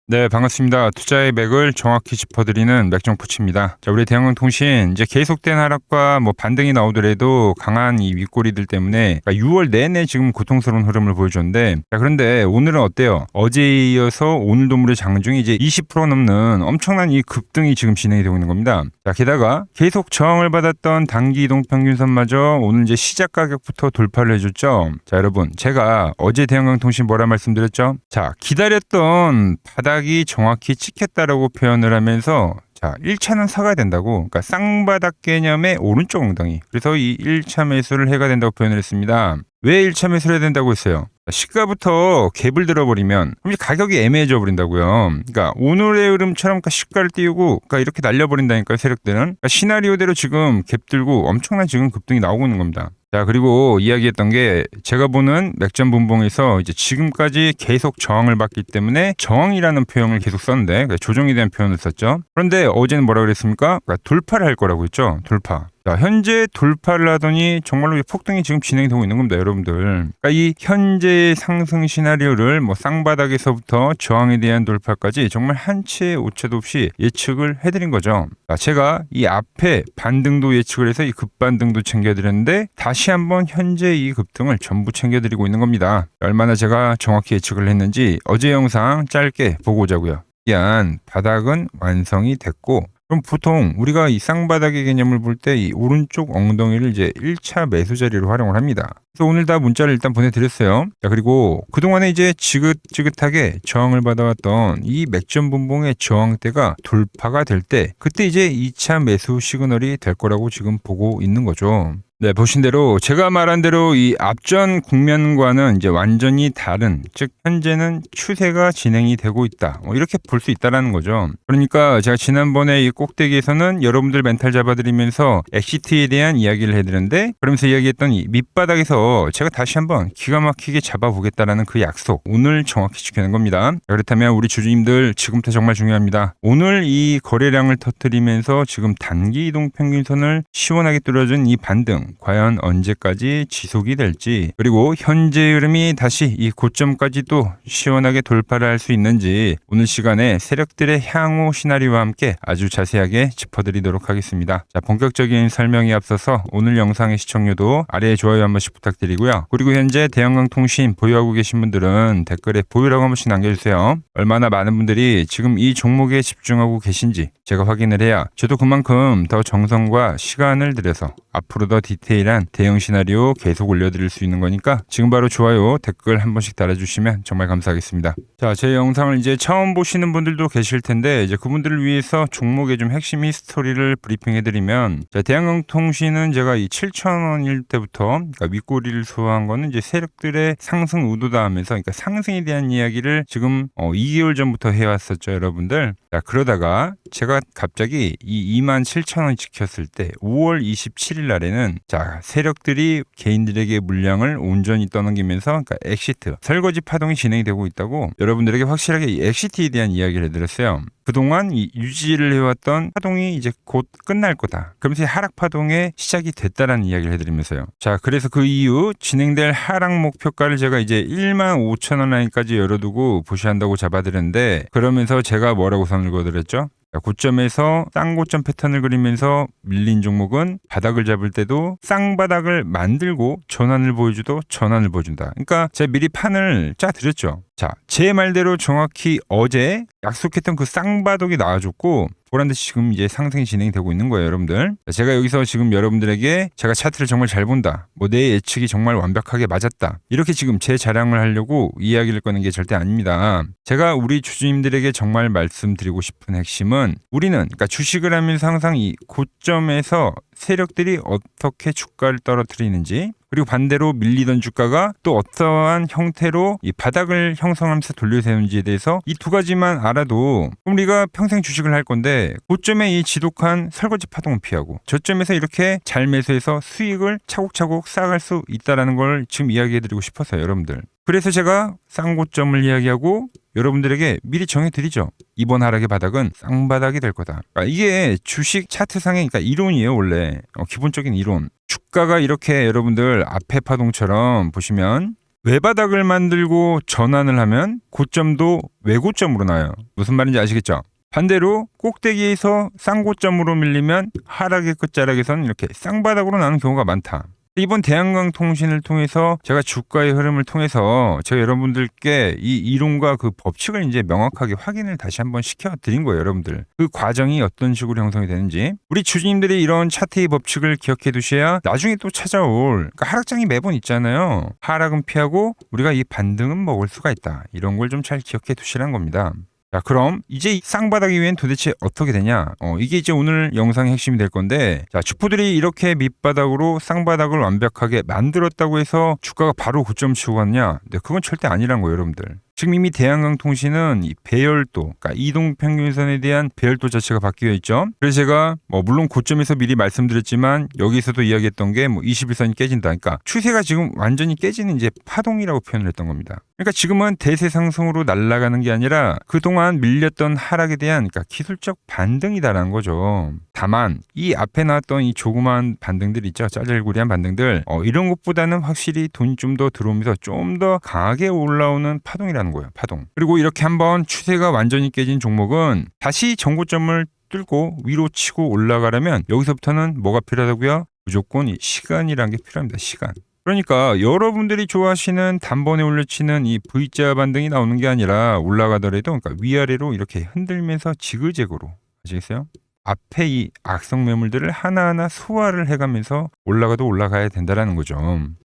네, 반갑습니다. 투자의 맥을 정확히 짚어드리는 맥정포치입니다. 자, 우리 대한항공통신 이제 계속된 하락과 반등이 나오더라도 강한 이 윗꼬리들 때문에 6월 내내 지금 고통스러운 흐름을 보여줬는데, 자, 그런데 오늘은 어때요? 어제에 이어서 오늘도 무려 장중에 이제 20% 넘는 엄청난 이 급등이 지금 진행이 되고 있는 겁니다. 자, 게다가 계속 저항을 받았던 단기 이동 평균선마저 오늘 이제 시작 가격부터 돌파를 해줬죠. 자, 여러분, 제가 어제 대한항공통신 뭐라 말씀드렸죠? 자, 기다렸던 바닥이 정확히 찍혔다라고 표현을 하면서, 자, 1차는 사가야 된다고. 그러니까 쌍바닥 개념의 오른쪽 엉덩이. 그래서 이 1차 매수를 해가 된다고 표현을 했습니다. 왜 1차 매수를 해야 된다고 했어요? 시가부터 갭을 들어버리면 그럼 가격이 애매해져 버린다고요. 그러니까 오늘의 흐름처럼 시가를 띄우고 이렇게 날려버린다니까요, 세력들은. 그러니까 시나리오대로 지금 갭 들고 엄청난 지금 급등이 나오고 있는 겁니다. 자, 그리고 이야기했던 게 제가 보는 맥점 분봉에서 이제 지금까지 계속 저항을 받기 때문에 저항이라는 표현을 계속 썼는데, 그러니까 조정에 대한 표현을 썼죠. 그런데 어제는 뭐라 그랬습니까? 그러니까 돌파를 할 거라고 했죠. 돌파. 자, 현재 돌파를 하더니 정말로 폭등이 지금 진행이 되고 있는 겁니다, 여러분들. 그러니까 이 현재의 상승 시나리오를 쌍바닥에서부터 저항에 대한 돌파까지 정말 한치의 오차도 없이 예측을 해드린 거죠. 자, 제가 이 앞에 반등도 예측을 해서 이 급반등도 챙겨드렸는데 다시 한번 현재 이 급등을 전부 챙겨드리고 있는 겁니다. 얼마나 제가 정확히 예측을 했는지 어제 영상 짧게 보고 오자고요. 일단 바닥은 완성이 됐고, 그럼 보통 우리가 이 쌍바닥의 개념을 볼 때 이 오른쪽 엉덩이를 이제 1차 매수 자리로 활용을 합니다. 그래서 오늘 다 문자를 일단 보내드렸어요. 자, 그리고 그동안에 이제 지긋지긋하게 저항을 받아왔던 이 맥점 분봉의 저항대가 돌파가 될 때, 그때 이제 2차 매수 시그널이 될 거라고 지금 보고 있는 거죠. 네, 보신 대로 제가 말한 대로 이 앞전 국면과는 이제 완전히 다른, 즉 현재는 추세가 진행이 되고 있다, 이렇게 볼 수 있다라는 거죠. 그러니까 제가 지난번에 이 꼭대기에서는 여러분들 멘탈 잡아드리면서 엑시트에 대한 이야기를 해드렸는데, 그러면서 이야기했던 이 밑바닥에서 제가 다시 한번 기가 막히게 잡아보겠다라는 그 약속, 오늘 정확히 지켜낸 겁니다. 그렇다면 우리 주주님들 지금부터 정말 중요합니다. 오늘 이 거래량을 터뜨리면서 지금 단기 이동 평균선을 시원하게 뚫어준 이 반등, 과연 언제까지 지속이 될지, 그리고 현재 흐름이 다시 이 고점까지도 시원하게 돌파를 할 수 있는지 오늘 시간에 세력들의 향후 시나리오와 함께 아주 자세하게 짚어드리도록 하겠습니다. 자, 본격적인 설명에 앞서서 오늘 영상의 시청료도 아래에 좋아요 한 번씩 부탁드리고요. 그리고 현재 대한항공통신 보유하고 계신 분들은 댓글에 보유라고 한 번씩 남겨주세요. 얼마나 많은 분들이 지금 이 종목에 집중하고 계신지 제가 확인을 해야 저도 그만큼 더 정성과 시간을 들여서 앞으로 더 디테일한 대응 시나리오 계속 올려드릴 수 있는 거니까 지금 바로 좋아요, 댓글 한 번씩 달아주시면 정말 감사하겠습니다. 자, 제 영상을 이제 처음 보시는 분들도 계실 텐데, 이제 그분들을 위해서 종목의 좀 핵심 히스토리를 브리핑해드리면, 자, 대한항공통신은 제가 이 7,000원일 때부터, 그러니까 윗꼬리를 소화한 거는 이제 세력들의 상승 의도다 하면서, 그러니까 상승에 대한 이야기를 지금 2개월 전부터 해왔었죠, 여러분들. 자, 그러다가 제가 갑자기 이 27,000원 지켰을 때 5월 27일 날에는, 자, 세력들이 개인들에게 물량을 온전히 떠넘기면서, 그러니까 엑시트, 설거지 파동이 진행이 되고 있다고 여러분들에게 확실하게 이 엑시트에 대한 이야기를 해드렸어요. 그동안 이 유지를 해왔던 파동이 이제 곧 끝날 거다, 그러면서 하락 파동의 시작이 됐다라는 이야기를 해드리면서요. 자, 그래서 그 이후 진행될 하락 목표가를 제가 이제 15,000원 라인까지 열어두고 보시한다고 잡아드렸는데, 그러면서 제가 뭐라고 선을 그어드렸죠? 고점에서 쌍고점 패턴을 그리면서 밀린 종목은 바닥을 잡을 때도 쌍바닥을 만들고 전환을 보여주도 전환을 보여준다. 그러니까 제가 미리 판을 짜드렸죠. 자, 제 말대로 정확히 어제 약속했던 그 쌍바닥이 나와줬고, 보란듯이 지금 이제 상승이 진행이 되고 있는 거예요, 여러분들. 제가 여기서 지금 여러분들에게 제가 차트를 정말 잘 본다, 내 예측이 정말 완벽하게 맞았다, 이렇게 지금 제 자랑을 하려고 이야기를 꺼낸 게 절대 아닙니다. 제가 우리 주주님들에게 정말 말씀드리고 싶은 핵심은, 우리는 그러니까 주식을 하면서 항상 이 고점에서 세력들이 어떻게 주가를 떨어뜨리는지, 그리고 반대로 밀리던 주가가 또 어떠한 형태로 이 바닥을 형성하면서 돌려세우는지에 대해서 이 두 가지만 알아도 우리가 평생 주식을 할 건데, 고점에 이 지독한 설거지 파동을 피하고 저점에서 이렇게 잘 매수해서 수익을 차곡차곡 쌓아갈 수 있다는 걸 지금 이야기해드리고 싶어서요, 여러분들. 그래서 제가 쌍고점을 이야기하고 여러분들에게 미리 정해드리죠. 이번 하락의 바닥은 쌍바닥이 될 거다. 그러니까 이게 주식 차트상의, 그러니까 이론이에요, 원래. 기본적인 이론. 주가가 이렇게 여러분들 앞에 파동처럼 보시면 외바닥을 만들고 전환을 하면 고점도 외고점으로 나와요. 무슨 말인지 아시겠죠? 반대로 꼭대기에서 쌍고점으로 밀리면 하락의 끝자락에서는 이렇게 쌍바닥으로 나는 경우가 많다. 이번 대한강통신을 통해서 제가 주가의 흐름을 통해서 제가 여러분들께 이 이론과 그 법칙을 이제 명확하게 확인을 다시 한번 시켜드린 거예요, 여러분들. 그 과정이 어떤 식으로 형성이 되는지. 우리 주주님들이 이런 차트의 법칙을 기억해 두셔야 나중에 또 찾아올, 그러니까 하락장이 매번 있잖아요. 하락은 피하고 우리가 이 반등은 먹을 수가 있다. 이런 걸 좀 잘 기억해 두시라는 겁니다. 자, 그럼 이제 쌍바닥 이후엔 도대체 어떻게 되냐? 이게 이제 오늘 영상의 핵심이 될 건데, 자, 주포들이 이렇게 밑바닥으로 쌍바닥을 완벽하게 만들었다고 해서 주가가 바로 고점 치고 갔냐? 네, 그건 절대 아니란 거예요, 여러분들. 지금 이미 대한강통신은 이 배열도, 그러니까 이동평균선에 대한 배열도 자체가 바뀌어 있죠. 그래서 제가 물론 고점에서 미리 말씀드렸지만 여기서도 이야기했던 게 21선이 깨진다. 그러니까 추세가 지금 완전히 깨지는 이제 파동이라고 표현을 했던 겁니다. 그러니까 지금은 대세 상승으로 날아가는 게 아니라 그동안 밀렸던 하락에 대한, 그러니까 기술적 반등이다라는 거죠. 다만 이 앞에 나왔던 이 조그마한 반등들 있죠. 짜잘구리한 반등들, 이런 것보다는 확실히 돈이 좀 더 들어오면서 좀 더 강하게 올라오는 파동이라는 거예요. 파동. 그리고 이렇게 한번 추세가 완전히 깨진 종목은 다시 정고점을 뚫고 위로 치고 올라가려면 여기서부터는 뭐가 필요하다고요? 무조건 이 시간이라는 게 필요합니다. 시간. 그러니까 여러분들이 좋아하시는 단번에 올려치는 이 V자 반등이 나오는 게 아니라 올라가더라도, 그러니까 위아래로 이렇게 흔들면서 지그재그로, 아시겠어요? 앞에 이 악성 매물들을 하나하나 소화를 해가면서 올라가도 올라가야 된다라는 거죠.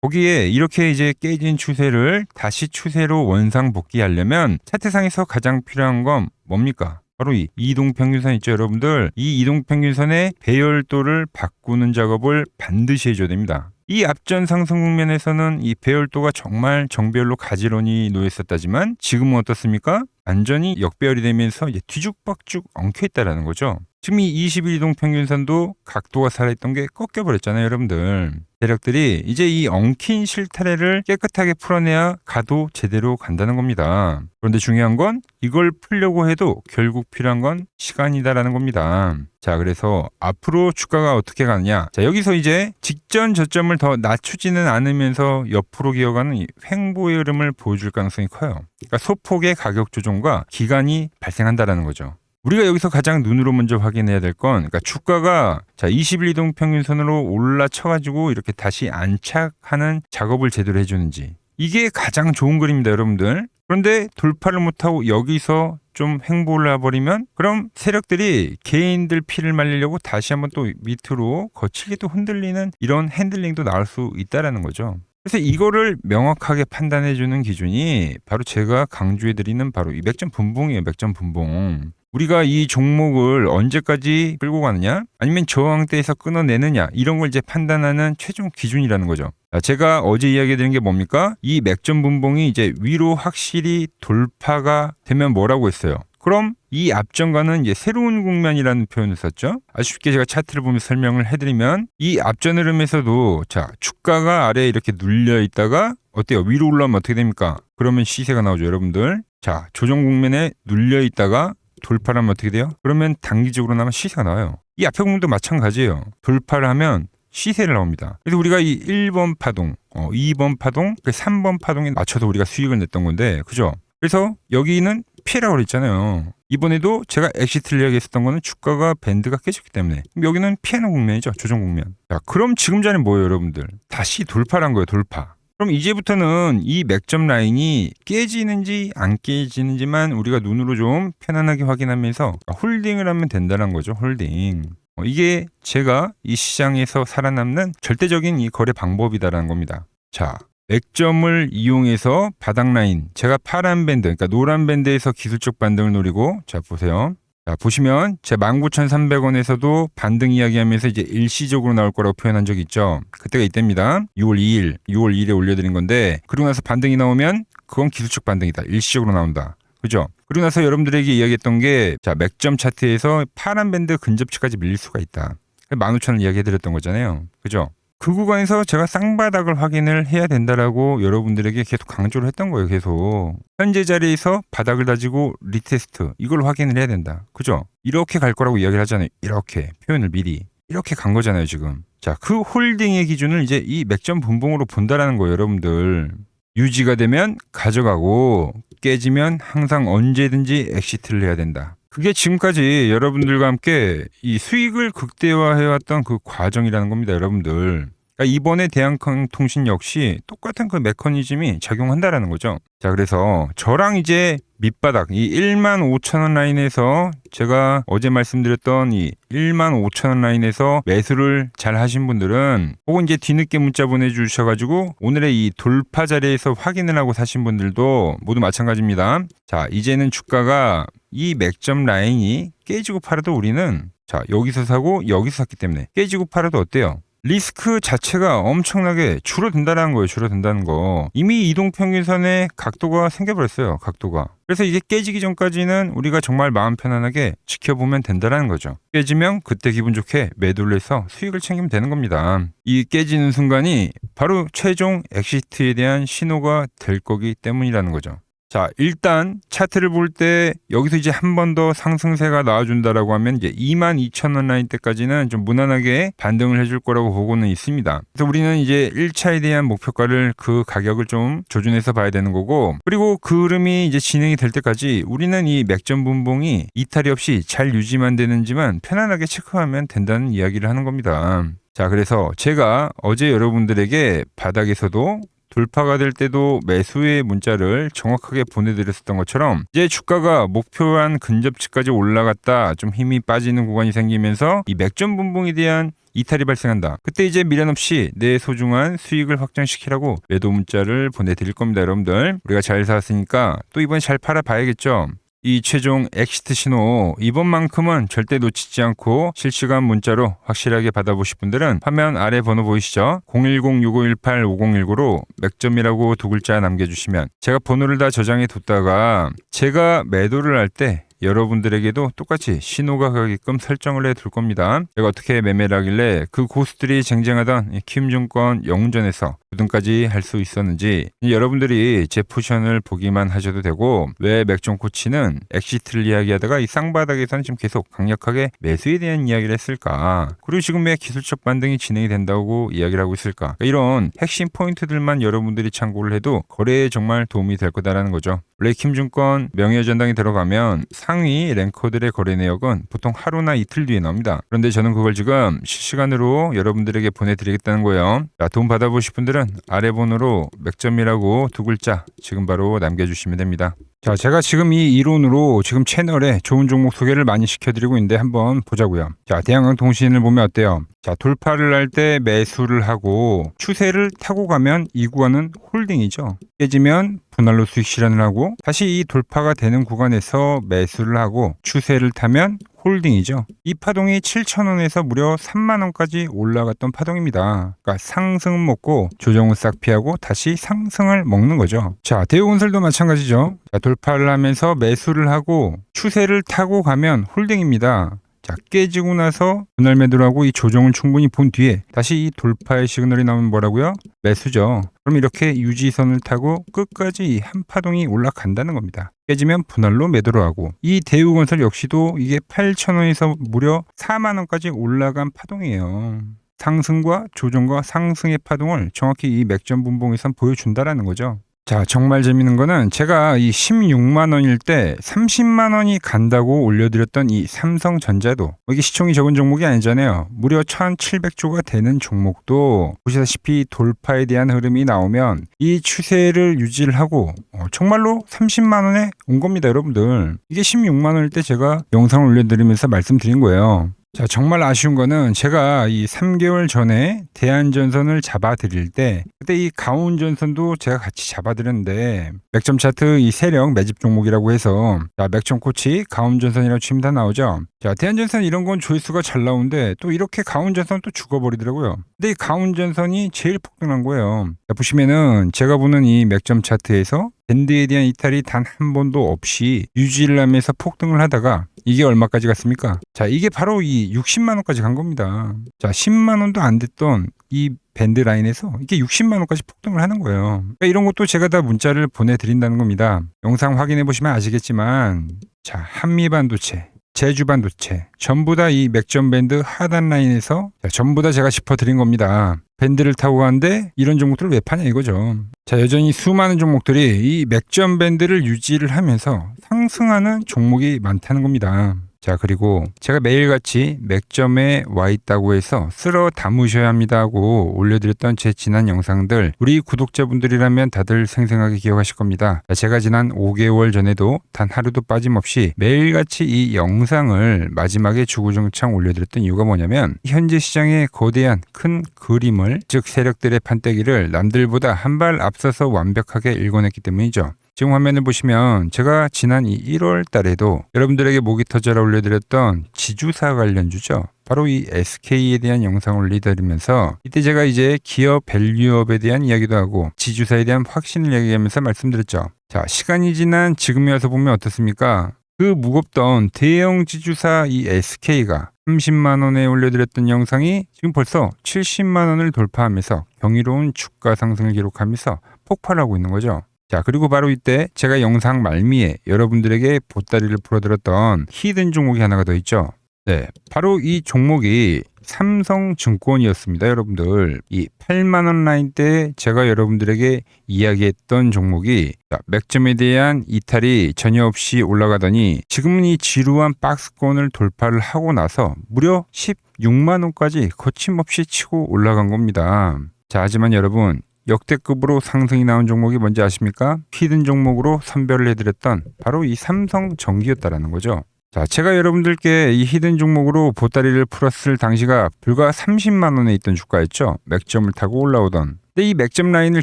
거기에 이렇게 이제 깨진 추세를 다시 추세로 원상복귀하려면 차트상에서 가장 필요한 건 뭡니까? 바로 이 이동평균선 있죠, 여러분들. 이 이동평균선의 배열도를 바꾸는 작업을 반드시 해줘야 됩니다. 이 앞전 상승 국면에서는 이 배열도가 정말 정배열로 가지런히 놓였었다지만 지금은 어떻습니까? 완전히 역배열이 되면서 이제 뒤죽박죽 엉켜있다라는 거죠. 지금 이 21이동 평균선도 각도가 살아있던 게 꺾여버렸잖아요, 여러분들. 세력들이 이제 이 엉킨 실타래를 깨끗하게 풀어내야 가도 제대로 간다는 겁니다. 그런데 중요한 건 이걸 풀려고 해도 결국 필요한 건 시간이다라는 겁니다. 자, 그래서 앞으로 주가가 어떻게 가느냐. 자, 여기서 이제 직전 저점을 더 낮추지는 않으면서 옆으로 기어가는 이 횡보의 흐름을 보여줄 가능성이 커요. 그러니까 소폭의 가격 조정과 기간이 발생한다라는 거죠. 우리가 여기서 가장 눈으로 먼저 확인해야 될 건, 그러니까 주가가 자 21이동 평균선으로 올라쳐가지고 이렇게 다시 안착하는 작업을 제대로 해주는지, 이게 가장 좋은 그림입니다, 여러분들. 그런데 돌파를 못하고 여기서 좀 횡보를 해버리면 그럼 세력들이 개인들 피를 말리려고 다시 한번 또 밑으로 거칠게 또 흔들리는 이런 핸들링도 나올 수 있다라는 거죠. 그래서 이거를 명확하게 판단해주는 기준이 바로 제가 강조해드리는 바로 이 맥점 분봉이에요. 맥점 분봉. 우리가 이 종목을 언제까지 끌고 가느냐, 아니면 저항대에서 끊어내느냐, 이런 걸 이제 판단하는 최종 기준이라는 거죠. 제가 어제 이야기드린 게 뭡니까? 이 맥점 분봉이 이제 위로 확실히 돌파가 되면 뭐라고 했어요? 그럼 이 앞전과는 이제 새로운 국면이라는 표현을 썼죠. 아주 쉽게 제가 차트를 보면서 설명을 해드리면 이 앞전 흐름에서도 자 주가가 아래에 이렇게 눌려 있다가 어때요? 위로 올라오면 어떻게 됩니까? 그러면 시세가 나오죠, 여러분들. 자, 조정 국면에 눌려 있다가 돌파를 하면 어떻게 돼요? 그러면 단기적으로 나면 시세가 나와요. 이 앞에 국면도 마찬가지예요. 돌파를 하면 시세를 나옵니다. 그래서 우리가 이 1번 파동, 2번 파동, 3번 파동에 맞춰서 우리가 수익을 냈던 건데, 그죠? 그래서 여기는 피해라고 그랬잖아요. 이번에도 제가 엑시트를 이야기했었던 거는 주가가 밴드가 깨졌기 때문에. 여기는 피하는 국면이죠. 조정 국면. 자, 그럼 지금 자리는 뭐예요, 여러분들? 다시 돌파란 거예요, 돌파. 그럼 이제부터는 이 맥점 라인이 깨지는지 안 깨지는지만 우리가 눈으로 좀 편안하게 확인하면서 홀딩을 하면 된다는 거죠. 홀딩. 이게 제가 이 시장에서 살아남는 절대적인 이 거래 방법이다라는 겁니다. 자, 맥점을 이용해서 바닥 라인, 제가 파란 밴드, 그러니까 노란 밴드에서 기술적 반등을 노리고, 자 보세요. 자, 보시면 제 19,300원에서도 반등 이야기하면서 이제 일시적으로 나올 거라고 표현한 적이 있죠. 그때가 이때입니다. 6월 2일에 올려드린 건데, 그리고 나서 반등이 나오면 그건 기술적 반등이다. 일시적으로 나온다. 그죠? 그리고 나서 여러분들에게 이야기했던 게, 자, 맥점 차트에서 파란 밴드 근접치까지 밀릴 수가 있다. 15,000원 이야기해드렸던 거잖아요. 그죠? 그 구간에서 제가 쌍바닥을 확인을 해야 된다라고 여러분들에게 계속 강조를 했던 거예요. 계속 현재 자리에서 바닥을 다지고 리테스트, 이걸 확인을 해야 된다. 그죠? 이렇게 갈 거라고 이야기를 하잖아요. 이렇게 표현을 미리 이렇게 간 거잖아요, 지금. 자, 그 홀딩의 기준을 이제 이 맥점 분봉으로 본다라는 거예요, 여러분들. 유지가 되면 가져가고 깨지면 항상 언제든지 엑시트를 해야 된다. 그게 지금까지 여러분들과 함께 이 수익을 극대화해왔던 그 과정이라는 겁니다, 여러분들. 그러니까 이번에 대한통신 역시 똑같은 그 메커니즘이 작용한다라는 거죠. 자, 그래서 저랑 이제 밑바닥 이 15,000원 라인에서 제가 어제 말씀드렸던 이 15,000원 라인에서 매수를 잘 하신 분들은, 혹은 이제 뒤늦게 문자 보내주셔가지고 오늘의 이 돌파 자리에서 확인을 하고 사신 분들도 모두 마찬가지입니다. 자, 이제는 주가가 이 맥점 라인이 깨지고 팔아도 우리는, 자, 여기서 사고 여기서 샀기 때문에 깨지고 팔아도 어때요? 리스크 자체가 엄청나게 줄어든다는 거예요. 줄어든다는 거. 이미 이동평균선의 각도가 생겨버렸어요. 각도가. 그래서 이게 깨지기 전까지는 우리가 정말 마음 편안하게 지켜보면 된다는 거죠. 깨지면 그때 기분 좋게 매도를 해서 수익을 챙기면 되는 겁니다. 이 깨지는 순간이 바로 최종 엑시트에 대한 신호가 될 거기 때문이라는 거죠. 자, 일단 차트를 볼 때 여기서 이제 한 번 더 상승세가 나와준다라고 하면 이제 22,000원 라인 때까지는 좀 무난하게 반등을 해줄 거라고 보고는 있습니다. 그래서 우리는 이제 1차에 대한 목표가를, 그 가격을 좀 조준해서 봐야 되는 거고, 그리고 그 흐름이 이제 진행이 될 때까지 우리는 이 맥점 분봉이 이탈이 없이 잘 유지만 되는지만 편안하게 체크하면 된다는 이야기를 하는 겁니다. 자, 그래서 제가 어제 여러분들에게 바닥에서도 돌파가 될 때도 매수의 문자를 정확하게 보내드렸었던 것처럼, 이제 주가가 목표한 근접치까지 올라갔다 좀 힘이 빠지는 구간이 생기면서 이 맥점 분봉에 대한 이탈이 발생한다. 그때 이제 미련 없이 내 소중한 수익을 확정시키라고 매도 문자를 보내드릴 겁니다, 여러분들. 우리가 잘 사왔으니까 또 이번에 잘 팔아봐야겠죠. 이 최종 엑시트 신호 이번만큼은 절대 놓치지 않고 실시간 문자로 확실하게 받아보실 분들은 화면 아래 번호 보이시죠? 010-6518-5019로 맥점이라고 두 글자 남겨주시면 제가 번호를 다 저장해 뒀다가 제가 매도를 할 때 여러분들에게도 똑같이 신호가 가게끔 설정을 해둘 겁니다. 제가 어떻게 매매를 하길래 그 고수들이 쟁쟁하던 키움증권 영운전에서 9등까지 할 수 있었는지, 여러분들이 제 포지션을 보기만 하셔도 되고, 왜 맥점 코치는 엑시트를 이야기하다가 이 쌍바닥에서는 지금 계속 강력하게 매수에 대한 이야기를 했을까, 그리고 지금 왜 기술적 반등이 진행이 된다고 이야기를 하고 있을까, 이런 핵심 포인트들만 여러분들이 참고를 해도 거래에 정말 도움이 될 거다라는 거죠. 원래 키움증권 명예전당에 들어가면 상위 랭커들의 거래 내역은 보통 하루나 이틀 뒤에 나옵니다. 그런데 저는 그걸 지금 실시간으로 여러분들에게 보내드리겠다는 거예요. 자, 도움 받아보실 분들은 아래 번호로 맥점이라고 두 글자 지금 바로 남겨주시면 됩니다. 자, 제가 지금 이 이론으로 지금 채널에 좋은 종목 소개를 많이 시켜드리고 있는데 한번 보자고요. 자, 대한항공통신을 보면 어때요? 자, 돌파를 할 때 매수를 하고 추세를 타고 가면 이 구간은 홀딩이죠. 깨지면 분할로 수익 실현을 하고 다시 이 돌파가 되는 구간에서 매수를 하고 추세를 타면 홀딩이죠. 이 파동이 7,000원에서 무려 3만원까지 올라갔던 파동입니다. 그러니까 상승은 먹고 조정은 싹 피하고 다시 상승을 먹는 거죠. 자, 대우건설도 마찬가지죠. 자, 돌파를 하면서 매수를 하고 추세를 타고 가면 홀딩입니다. 자, 깨지고 나서 분할 매도를 하고 이 조정을 충분히 본 뒤에 다시 이 돌파의 시그널이 나오면 뭐라고요? 매수죠. 그럼 이렇게 유지선을 타고 끝까지 한 파동이 올라간다는 겁니다. 깨지면 분할로 매도를 하고, 이 대우건설 역시도 이게 8,000원에서 무려 4만원까지 올라간 파동이에요. 상승과 조정과 상승의 파동을 정확히 이 맥점 분봉에선 보여준다라는 거죠. 자, 정말 재밌는 거는 제가 이 16만 원일 때 30만 원이 간다고 올려드렸던 이 삼성전자도, 이게 시총이 적은 종목이 아니잖아요. 무려 1,700조가 되는 종목도 보시다시피 돌파에 대한 흐름이 나오면 이 추세를 유지를 하고 정말로 30만 원에 온 겁니다, 여러분들. 이게 16만 원일 때 제가 영상을 올려드리면서 말씀드린 거예요. 자, 정말 아쉬운 거는 제가 이 3개월 전에 대한전선을 잡아드릴 때 그때 이 가온전선도 제가 같이 잡아드렸는데, 맥점 차트 이 세력 매집 종목이라고 해서, 자, 맥점 코치 가온전선이라고 치면 다 나오죠. 자, 대한전선 이런 건 조회수가 잘 나오는데 또 이렇게 가온전선 또 죽어버리더라고요. 근데 이 가온전선이 제일 폭등한 거예요. 자, 보시면은 제가 보는 이 맥점 차트에서 밴드에 대한 이탈이 단 한 번도 없이 유지를 하면서 폭등을 하다가 이게 얼마까지 갔습니까? 자, 이게 바로 이 60만 원까지 간 겁니다. 자, 10만 원도 안 됐던 이 밴드 라인에서 이게 60만 원까지 폭등을 하는 거예요. 그러니까 이런 것도 제가 다 문자를 보내드린다는 겁니다. 영상 확인해 보시면 아시겠지만, 자, 한미반도체 제주 반도체 전부 다 이 맥점 밴드 하단 라인에서 전부 다 제가 짚어드린 겁니다. 밴드를 타고 가는데 이런 종목들을 왜 파냐 이거죠. 자, 여전히 수많은 종목들이 이 맥점 밴드를 유지를 하면서 상승하는 종목이 많다는 겁니다. 자, 그리고 제가 매일같이 맥점에 와 있다고 해서 쓸어 담으셔야 합니다 하고 올려드렸던 제 지난 영상들, 우리 구독자분들이라면 다들 생생하게 기억하실 겁니다. 자, 제가 지난 5개월 전에도 단 하루도 빠짐없이 매일같이 이 영상을 마지막에 주구장창 올려드렸던 이유가 뭐냐면, 현재 시장의 거대한 큰 그림을, 즉 세력들의 판때기를 남들보다 한 발 앞서서 완벽하게 읽어냈기 때문이죠. 지금 화면을 보시면 제가 지난 이 1월 달에도 여러분들에게 목이 터져라 올려드렸던 지주사 관련주죠. 바로 이 SK에 대한 영상을 올려드리면서 이때 제가 이제 기업 밸류업에 대한 이야기도 하고 지주사에 대한 확신을 얘기하면서 말씀드렸죠. 자, 시간이 지난 지금에 와서 보면 어떻습니까? 그 무겁던 대형 지주사 이 SK가 30만 원에 올려드렸던 영상이 지금 벌써 70만 원을 돌파하면서 경이로운 주가 상승을 기록하면서 폭발하고 있는 거죠. 자, 그리고 바로 이때 제가 영상 말미에 여러분들에게 보따리를 풀어드렸던 히든 종목이 하나가 더 있죠. 네, 바로 이 종목이 삼성증권이었습니다. 여러분들, 이 8만 원 라인 때 제가 여러분들에게 이야기했던 종목이 맥점에 대한 이탈이 전혀 없이 올라가더니 지금은 이 지루한 박스권을 돌파를 하고 나서 무려 16만 원까지 거침없이 치고 올라간 겁니다. 자, 하지만 여러분, 역대급으로 상승이 나온 종목이 뭔지 아십니까? 히든 종목으로 선별을 해드렸던 바로 이 삼성전기였다라는 거죠. 자, 제가 여러분들께 이 히든 종목으로 보따리를 풀었을 당시가 불과 30만 원에 있던 주가였죠. 맥점을 타고 올라오던. 근데 이 맥점 라인을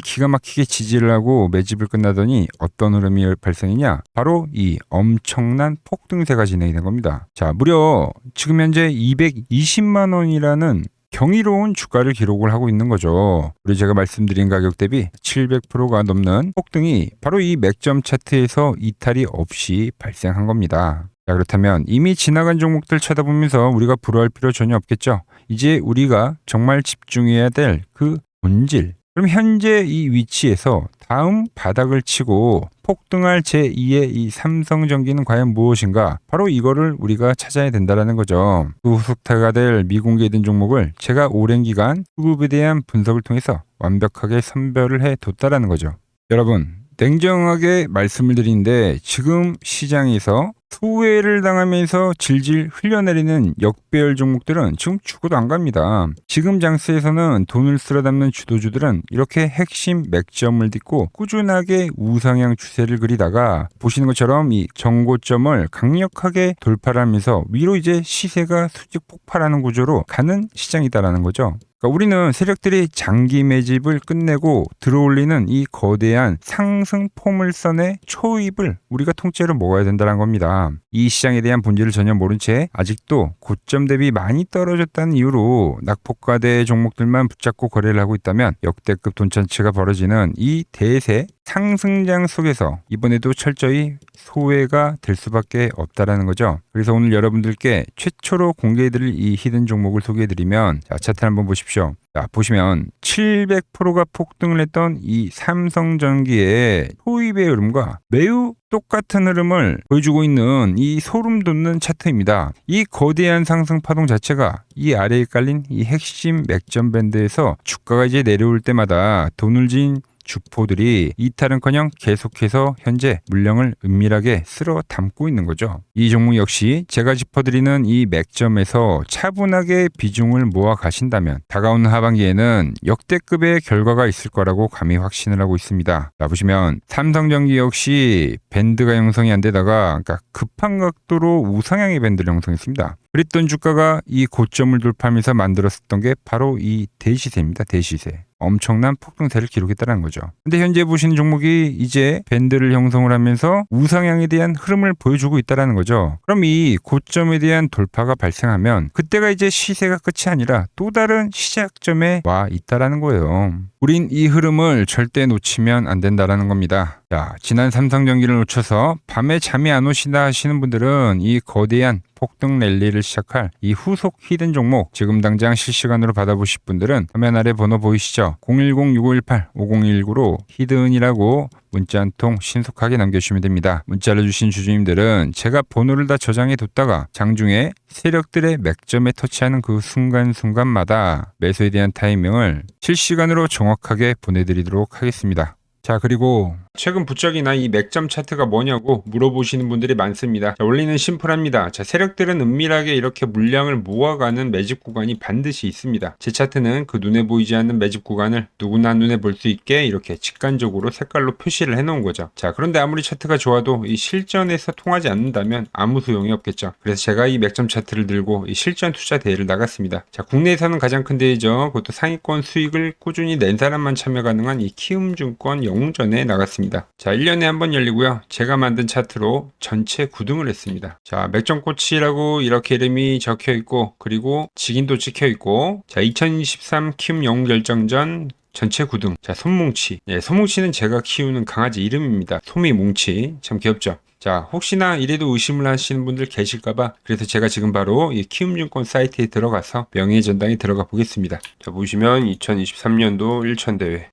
기가 막히게 지지를 하고 매집을 끝나더니 어떤 흐름이 발생이냐? 바로 이 엄청난 폭등세가 진행이 된 겁니다. 자, 무려 지금 현재 220만 원이라는 경이로운 주가를 기록을 하고 있는 거죠. 우리 제가 말씀드린 가격 대비 700%가 넘는 폭등이 바로 이 맥점 차트에서 이탈이 없이 발생한 겁니다. 자, 그렇다면 이미 지나간 종목들 쳐다보면서 우리가 불허할 필요 전혀 없겠죠. 이제 우리가 정말 집중해야 될 그 본질. 그럼 현재 이 위치에서 다음 바닥을 치고 폭등할 제2의 이 삼성전기는 과연 무엇인가? 바로 이거를 우리가 찾아야 된다는 거죠. 그 후속타가 될 미공개된 종목을 제가 오랜 기간 수급에 대한 분석을 통해서 완벽하게 선별을 해뒀다는 거죠. 여러분, 냉정하게 말씀을 드리는데 지금 시장에서 소외를 당하면서 질질 흘려내리는 역배열 종목들은 지금 죽어도 안 갑니다. 지금 장세에서는 돈을 쓸어 담는 주도주들은 이렇게 핵심 맥점을 딛고 꾸준하게 우상향 추세를 그리다가 보시는 것처럼 이 정고점을 강력하게 돌파를 하면서 위로 이제 시세가 수직 폭발하는 구조로 가는 시장이다라는 거죠. 그러니까 우리는 세력들이 장기 매집을 끝내고 들어올리는 이 거대한 상승 포물선의 초입을 우리가 통째로 먹어야 된다는 겁니다. 이 시장에 대한 본질을 전혀 모른 채 아직도 고점 대비 많이 떨어졌다는 이유로 낙폭과대 종목들만 붙잡고 거래를 하고 있다면 역대급 돈천치가 벌어지는 이 대세 상승장 속에서 이번에도 철저히 소외가 될 수밖에 없다라는 거죠. 그래서 오늘 여러분들께 최초로 공개해드릴 이 히든 종목을 소개해드리면, 자, 차트 한번 보십시오. 자, 보시면 700%가 폭등을 했던 이 삼성전기의 소입의 흐름과 매우 똑같은 흐름을 보여주고 있는 이 소름 돋는 차트입니다. 이 거대한 상승 파동 자체가 이 아래에 깔린 이 핵심 맥점 밴드에서 주가가 이제 내려올 때마다 돈을 진 주포들이 이탈은커녕 계속해서 현재 물량을 은밀하게 쓸어 담고 있는 거죠. 이 종목 역시 제가 짚어드리는 이 맥점에서 차분하게 비중을 모아 가신다면 다가오는 하반기에는 역대급의 결과가 있을 거라고 감히 확신을 하고 있습니다. 자, 보시면 삼성전기 역시 밴드가 형성이 안 되다가 급한 각도로 우상향의 밴드를 형성했습니다. 그랬던 주가가 이 고점을 돌파하면서 만들었었던 게 바로 이 대시세입니다. 대시세. 엄청난 폭등세를 기록했다는 거죠. 근데 현재 보시는 종목이 이제 밴드를 형성을 하면서 우상향에 대한 흐름을 보여주고 있다는 거죠. 그럼 이 고점에 대한 돌파가 발생하면 그때가 이제 시세가 끝이 아니라 또 다른 시작점에 와 있다는 거예요. 우린 이 흐름을 절대 놓치면 안 된다는 겁니다. 자, 지난 삼성전기를 놓쳐서 밤에 잠이 안 오시다 하시는 분들은 이 거대한 폭등 랠리를 시작할 이 후속 히든 종목 지금 당장 실시간으로 받아보실 분들은 화면 아래 번호 보이시죠? 010-6518-5019로 히든이라고 문자 한 통 신속하게 남겨주시면 됩니다. 문자를 주신 주주님들은 제가 번호를 다 저장해 뒀다가 장중에 세력들의 맥점에 터치하는 그 순간순간마다 매수에 대한 타이밍을 실시간으로 정확하게 보내드리도록 하겠습니다. 자, 그리고 최근 부쩍이나 이 맥점 차트가 뭐냐고 물어보시는 분들이 많습니다. 자, 원리는 심플합니다. 자, 세력들은 은밀하게 이렇게 물량을 모아가는 매집 구간이 반드시 있습니다. 제 차트는 그 눈에 보이지 않는 매집 구간을 누구나 눈에 볼 수 있게 이렇게 직관적으로 색깔로 표시를 해놓은 거죠. 자, 그런데 아무리 차트가 좋아도 이 실전에서 통하지 않는다면 아무 소용이 없겠죠. 그래서 제가 이 맥점 차트를 들고 이 실전 투자 대회를 나갔습니다. 자, 국내에서는 가장 큰 대회죠. 그것도 상위권 수익을 꾸준히 낸 사람만 참여 가능한 이 키움증권 영웅전에 나갔습니다. 자, 1년에 한 번 열리고요. 제가 만든 차트로 전체 9등을 했습니다. 자, 맥점코치라고 이렇게 이름이 적혀 있고, 그리고 직인도 찍혀 있고, 자, 2023 키움 영웅 결정전 전체 9등. 자, 솜뭉치. 네, 솜뭉치는 제가 키우는 강아지 이름입니다. 솜이뭉치. 참 귀엽죠? 자, 혹시나 이래도 의심을 하시는 분들 계실까봐 그래서 제가 지금 바로 이 키움증권 사이트에 들어가서 명예의 전당에 들어가 보겠습니다. 자, 보시면 2023년도 1천대회.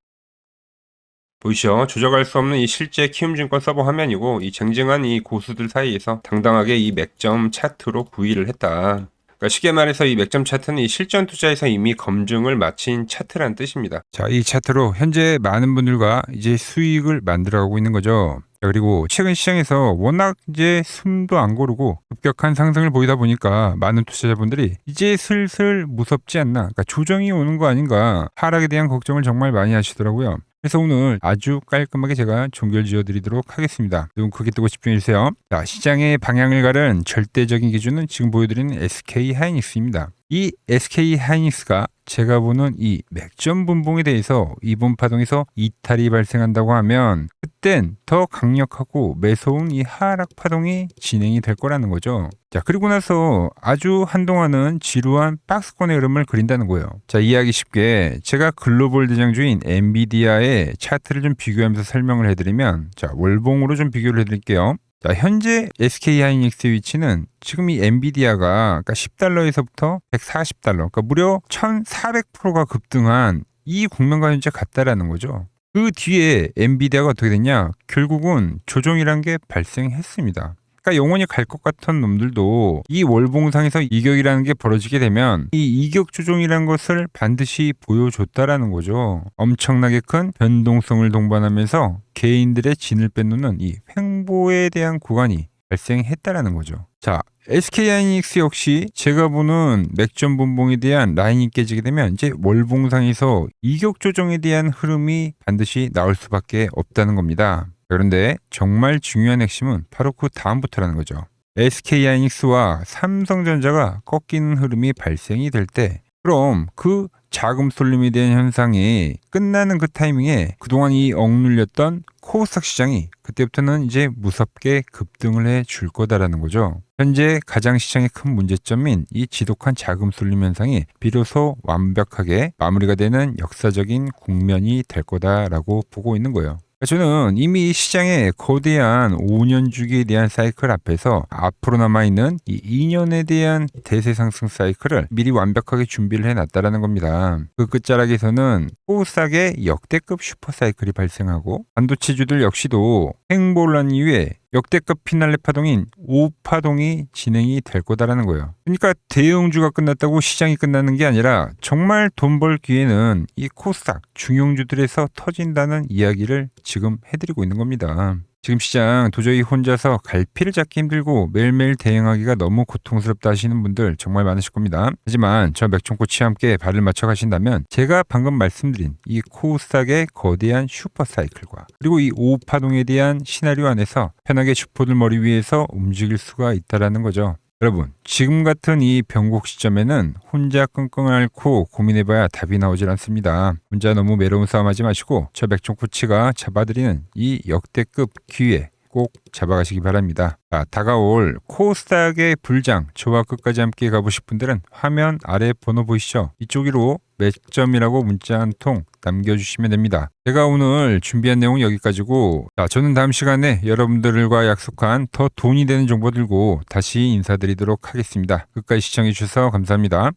보이시죠? 조작할 수 없는 이 실제 키움증권 서버 화면이고 이 쟁쟁한 이 고수들 사이에서 당당하게 이 맥점 차트로 구의를 했다. 그러니까 쉽게 말해서 이 맥점 차트는 이 실전 투자에서 이미 검증을 마친 차트란 뜻입니다. 자, 이 차트로 현재 많은 분들과 이제 수익을 만들어가고 있는 거죠. 그리고 최근 시장에서 워낙 이제 숨도 안 고르고 급격한 상승을 보이다 보니까 많은 투자자분들이 이제 슬슬 무섭지 않나, 그러니까 조정이 오는 거 아닌가, 하락에 대한 걱정을 정말 많이 하시더라고요. 그래서 오늘 아주 깔끔하게 제가 종결 지어드리도록 하겠습니다. 눈 크게 뜨고 집중해주세요. 자, 시장의 방향을 가른 절대적인 기준은 지금 보여드리는 SK하이닉스입니다. 이 SK하이닉스가 제가 보는 이 맥점 분봉에 대해서 이번 파동에서 이탈이 발생한다고 하면 그땐 더 강력하고 매서운 이 하락 파동이 진행이 될 거라는 거죠. 자, 그리고 나서 아주 한동안은 지루한 박스권의 흐름을 그린다는 거예요. 자, 이해하기 쉽게 제가 글로벌 대장주인 엔비디아의 차트를 좀 비교하면서 설명을 해드리면, 자, 월봉으로 좀 비교를 해드릴게요. 자, 현재 SK하이닉스의 위치는 지금 이 엔비디아가 그러니까 $10에서부터 $140, 그러니까 무려 1,400%가 급등한 이 국면과 현재 같다라는 거죠. 그 뒤에 엔비디아가 어떻게 됐냐? 결국은 조정이란 게 발생했습니다. 그러니까 영원히 갈 것 같은 놈들도 이 월봉상에서 이격이라는 게 벌어지게 되면 이 이격 조정이라는 것을 반드시 보여줬다라는 거죠. 엄청나게 큰 변동성을 동반하면서 개인들의 진을 빼놓는 이 횡보에 대한 구간이 발생했다라는 거죠. 자, SK하이닉스 역시 제가 보는 맥점 분봉에 대한 라인이 깨지게 되면 이제 월봉상에서 이격 조정에 대한 흐름이 반드시 나올 수밖에 없다는 겁니다. 그런데 정말 중요한 핵심은 바로 그 다음부터라는 거죠. SK하이닉스와 삼성전자가 꺾이는 흐름이 발생이 될 때, 그럼 그 자금 쏠림에 대한 현상이 끝나는 그 타이밍에 그동안 이 억눌렸던 코스닥 시장이 그때부터는 이제 무섭게 급등을 해 줄 거다라는 거죠. 현재 가장 시장의 큰 문제점인 이 지독한 자금 쏠림 현상이 비로소 완벽하게 마무리가 되는 역사적인 국면이 될 거다라고 보고 있는 거예요. 저는 이미 시장의 거대한 5년 주기에 대한 사이클 앞에서 앞으로 남아있는 이 2년에 대한 대세 상승 사이클을 미리 완벽하게 준비를 해놨다라는 겁니다. 그 끝자락에서는 코스닥의 역대급 슈퍼 사이클이 발생하고 반도체주들 역시도 횡보를 한 이후에 역대급 피날레 파동인 5파동이 진행이 될 거다라는 거예요. 그러니까 대형주가 끝났다고 시장이 끝나는 게 아니라 정말 돈 벌 기회는 이 코스닥 중용주들에서 터진다는 이야기를 지금 해드리고 있는 겁니다. 지금 시장 도저히 혼자서 갈피를 잡기 힘들고 매일매일 대응하기가 너무 고통스럽다 하시는 분들 정말 많으실 겁니다. 하지만 저 맥종코치와 함께 발을 맞춰 가신다면 제가 방금 말씀드린 이 코스닥의 거대한 슈퍼사이클과 그리고 이 5파동에 대한 시나리오 안에서 편하게 슈퍼들 머리 위에서 움직일 수가 있다는 거죠. 여러분, 지금 같은 이 변곡 시점에는 혼자 끙끙 앓고 고민해봐야 답이 나오질 않습니다. 혼자 너무 외로운 싸움하지 마시고 저 맥종코치가 잡아드리는 이 역대급 기회, 꼭 잡아가시기 바랍니다. 다가올 코스닥의 불장, 저와 끝까지 함께 가보실 분들은 화면 아래 번호 보이시죠? 이쪽으로 몇 점이라고 문자 한 통 남겨주시면 됩니다. 제가 오늘 준비한 내용은 여기까지고, 저는 다음 시간에 여러분들과 약속한 더 돈이 되는 정보 들고 다시 인사드리도록 하겠습니다. 끝까지 시청해 주셔서 감사합니다.